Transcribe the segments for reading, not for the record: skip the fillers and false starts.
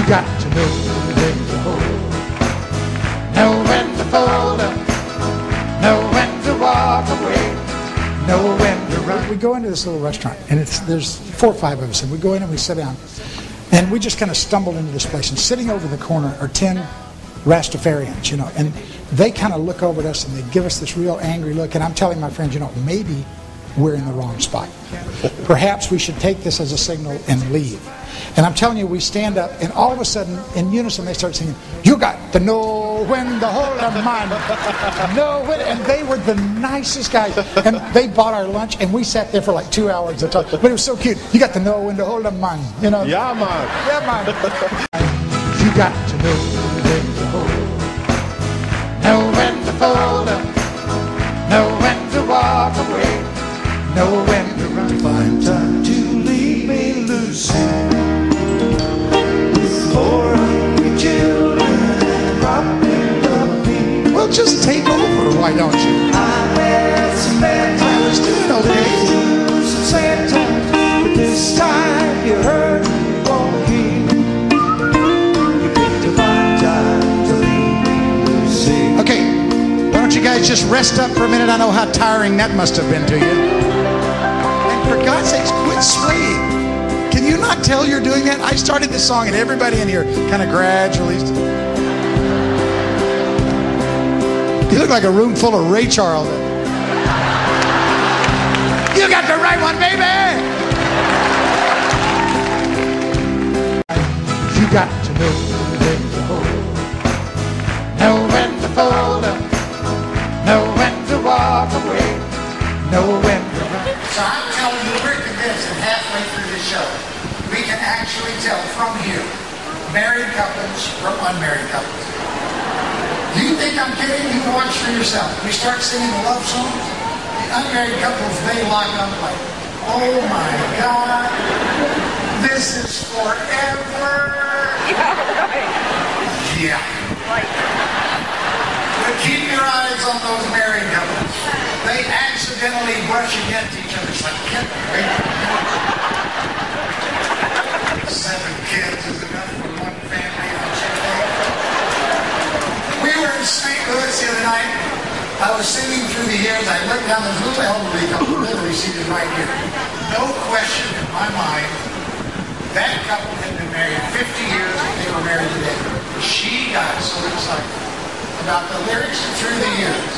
You got to know when to hold, know when to fold up, know when to walk away, know when to run. We go into this little restaurant, and there's 4 or 5 of us, and we go in and we sit down, and we just kind of stumbled into this place, and sitting over the corner are 10 Rastafarians, you know, and they kind of look over at us and they give us this real angry look, and I'm telling my friends, you know, maybe we're in the wrong spot. Perhaps we should take this as a signal and leave. And I'm telling you, we stand up, and all of a sudden, in unison, they start singing, "You got to know when to hold a man." And they were the nicest guys. And they bought our lunch, and we sat there for like 2 hours to talk. But it was so cute. You got to know when to hold a man. You know? Yeah, man. Yeah, man. You got to know when to hold, know when to fold up, know when to walk away, know when to run. Find time to leave me, Lucy. For hungry children, dropping the beat. Well, just take over, why don't you? I had some bad times, doing okay. some sad times, but this time you heard me walking. You picked a fine time to leave me, Lucy. Okay, why don't you guys just rest up for a minute? I know how tiring that must have been to you. And for God's sakes, quit swaying. Can you not tell you're doing that? I started this song and everybody in here kind of gradually. You look like a room full of Ray Charles. You got the right one, baby! You got to know when to hold, know when to fold up, know when to walk away, know when to run. So I'm telling you, we're convinced that halfway through this show, we can actually tell from here married couples from unmarried couples. Do you think I'm kidding? You can watch for yourself. We start singing the love songs, the unmarried couples, they lock up like, oh my God, this is forever. Yeah, right. Yeah. Right. But keep your eyes on those married couples. They accidentally brush against each other. It's like, get away. 7 kids is enough for one family on Sunday. We were in St. Louis the other night. I was singing through the years. I looked down this little elderly couple, literally seated right here. No question in my mind, that couple had been married 50 years and they were married today. She got so excited about the lyrics and through the years.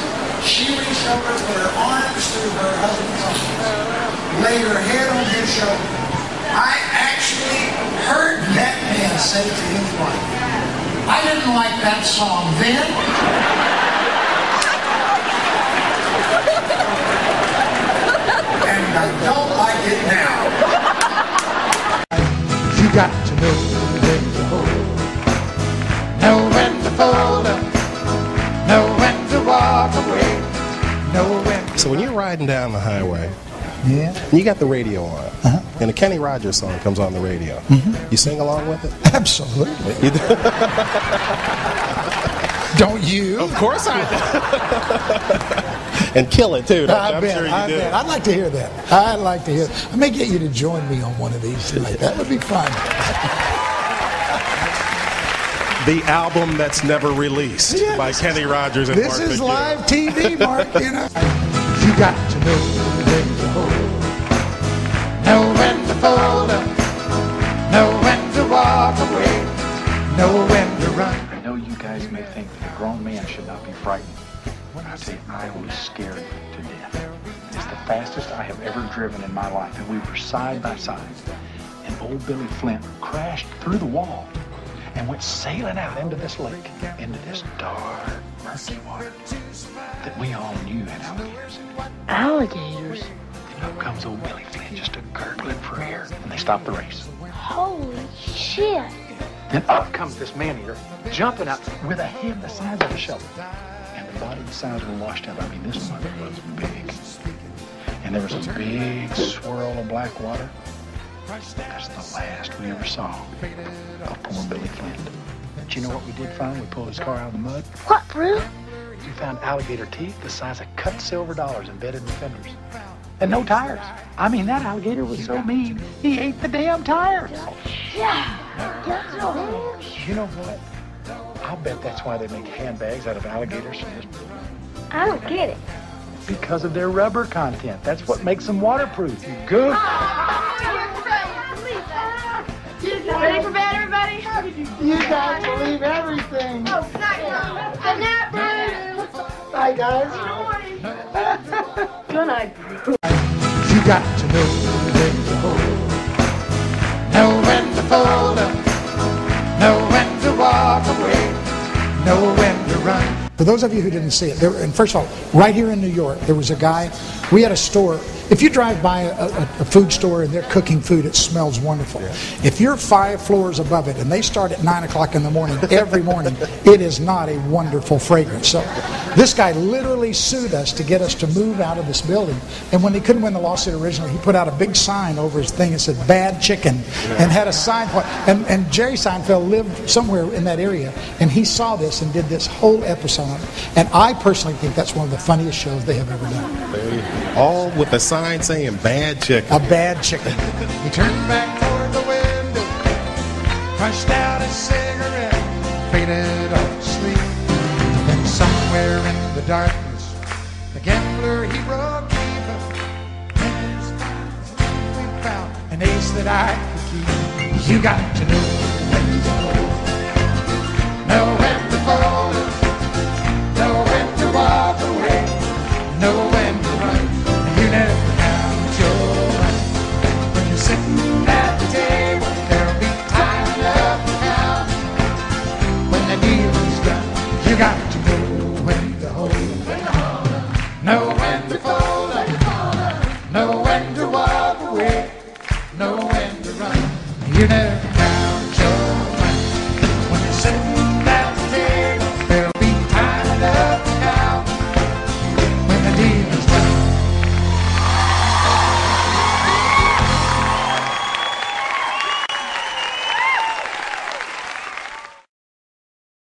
She reached over, put her arms through her husband's arms, laid her head on his shoulder. I actually heard that man say to his wife, I didn't like that song then. And I don't like it now. You got to know when to hold, know when to fold up, know when to walk away, know when to... So when you're riding down the highway, Yeah. you got the radio on, and a Kenny Rogers song comes on the radio. You sing along with it? Absolutely. You do? Don't you? Of course I do. And kill it too. I'm sure you do. I'd like to hear that. I'd like to hear. I may get you to join me on one of these tonight. That would be fun. The album that's never released by Kenny Rogers and This Mark is McHugh. live TV, Mark. You know. You got to know when to hold, know when to fold up, know when to walk away, know when to run. I know you guys may think that a grown man should not be frightened. But I tell you, I was scared to death. It's the fastest I have ever driven in my life, and we were side by side. And old Billy Flint crashed through the wall and went sailing out into this lake, into this dark, murky water that we all knew had alligators in it. Alligators? And up comes old Billy Flint, just a gurgling for air, and they stopped the race. Holy shit. Then up comes this man-eater, jumping out with a head the size of a shovel. And the body the size of a washtub. I mean, this mother was big. And there was a big swirl of black water. That's the last we ever saw of poor Billy Flint. But you know what we did find? We pulled his car out of the mud. What, Brew? We found alligator teeth the size of cut silver dollars embedded in the fenders. And no tires. I mean, that alligator was so mean, he ate the damn tires. Yeah. That's all. You know what? I'll bet that's why they make handbags out of alligators from this. I don't get it. Because of their rubber content. That's what makes them waterproof. You goof. Ready for bed, everybody? You guys believe everything. Good night, Bruce. Bye, guys. Good night, Bruce. You got to know when to hold, know when to fold up, know when to walk away, know when to run. For those of you who didn't see it, and first of all, right here in New York, there was a guy, we had a store. If you drive by a food store and they're cooking food, it smells wonderful. Yeah. If you're 5 floors above it and they start at 9 o'clock in the morning, every morning, it is not a wonderful fragrance. So this guy literally sued us to get us to move out of this building. And when he couldn't win the lawsuit originally, he put out a big sign over his thing that said "Bad Chicken," and had a sign point. And Jerry Seinfeld lived somewhere in that area, and he saw this and did this whole episode on it. And I personally think that's one of the funniest shows they have ever done. All with a sign saying "Bad Chicken." A bad chicken. He turned back toward the window, punched out a cigarette, faded off to sleep. Then somewhere in the darkness, the gambler he broke even. We found an ace that I could keep. You got to know